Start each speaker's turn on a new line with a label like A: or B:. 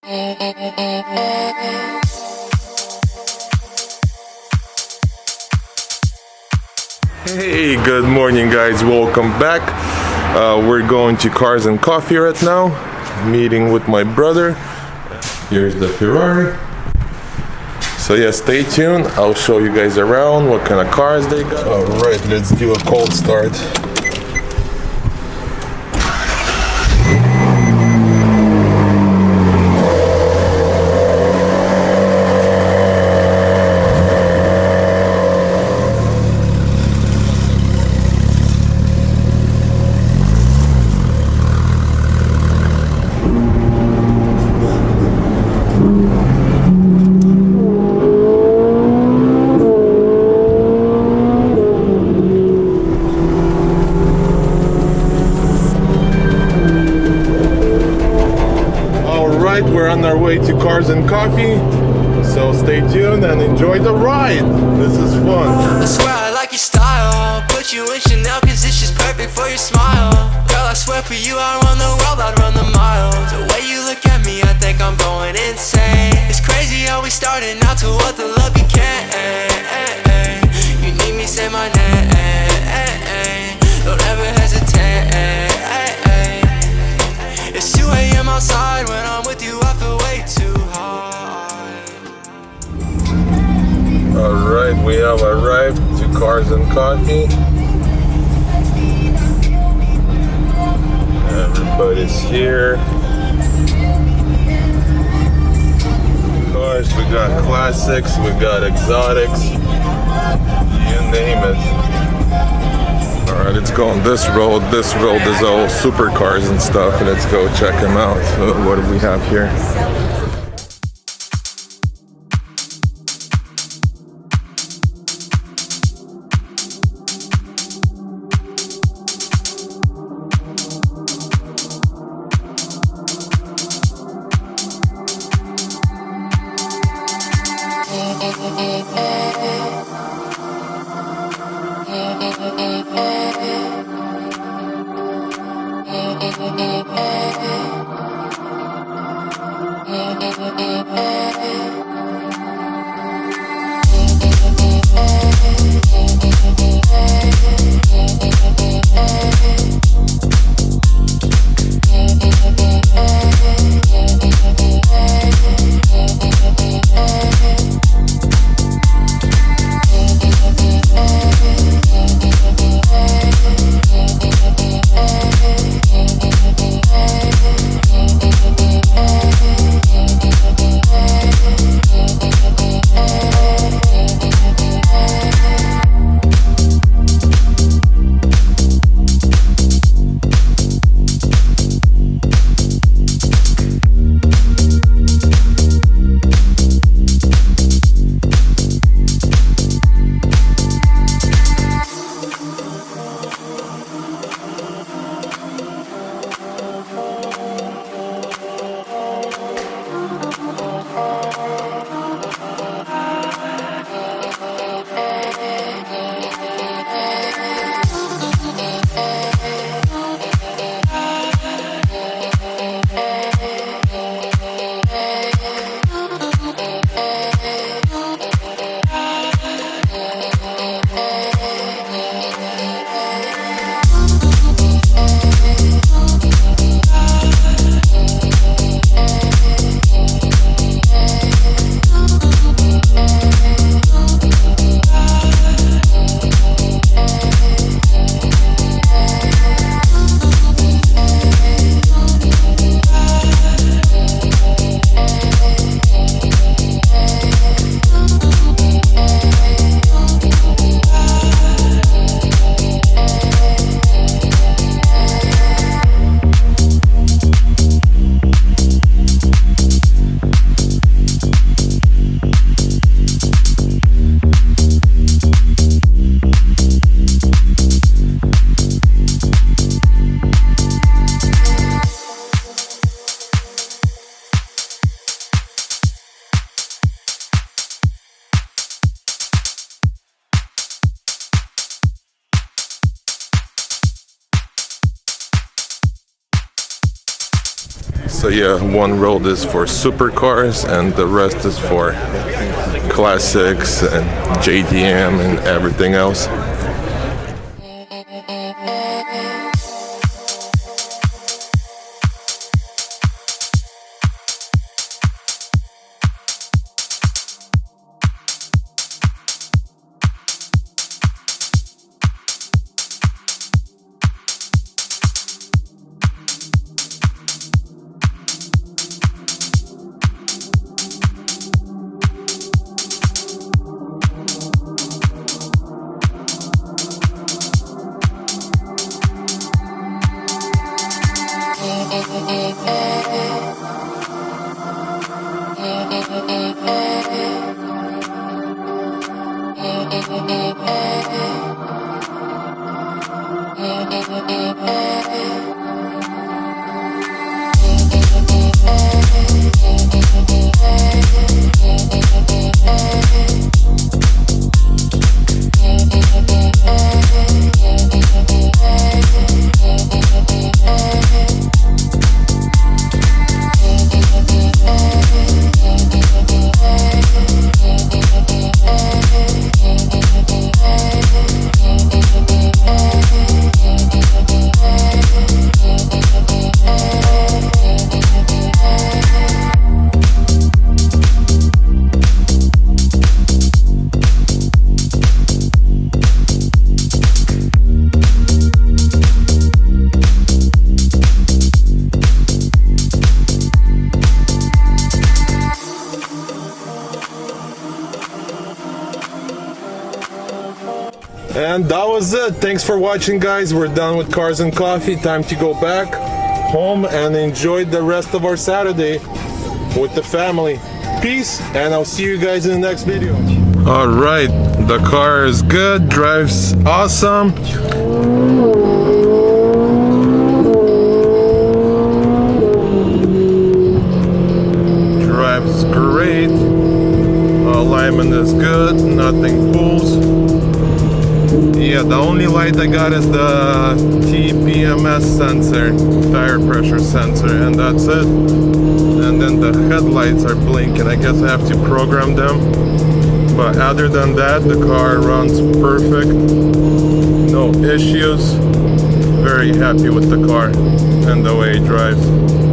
A: Hey, good morning guys, welcome back. We're going to Cars and Coffee right now, meeting with my brother. Here's the Ferrari. So yeah, stay tuned, I'll show you guys around what kind of cars they got. Alright, let's do a cold start. We're on our way to Cars and Coffee, so stay tuned and enjoy the ride. This is fun.
B: I swear I like your style. Put you in Chanel cause it's just perfect for your smile. Girl, I swear for you I'd run the world, I'd run the miles. The way you look at me, I think I'm going insane. It's crazy how we started out to what the love became. You need me, say my name. Don't ever hesitate. It's 2 a.m. outside, when I'm with you I feel way too high.
A: Alright, we have arrived to Cars and Coffee. Everybody's here. Cars, we got classics, we got exotics, you name it. Alright, let's go on this road. This road is all supercars and stuff. Let's go check them out. So what do we have here? So yeah, one road is for supercars and the rest is for classics and JDM and everything else. And that was it. Thanks for watching, guys. We're done with Cars and Coffee. Time to go back home and enjoy the rest of our Saturday with the family. Peace, and I'll see you guys in the next video. All right, the car is good, drives awesome. Drives great. Alignment is good, nothing pulls. Yeah, the only light I got is the TPMS sensor, tire pressure sensor, and that's it. And then the headlights are blinking. I guess I have to program them. But other than that, the car runs perfect. No issues. Very happy with the car and the way it drives.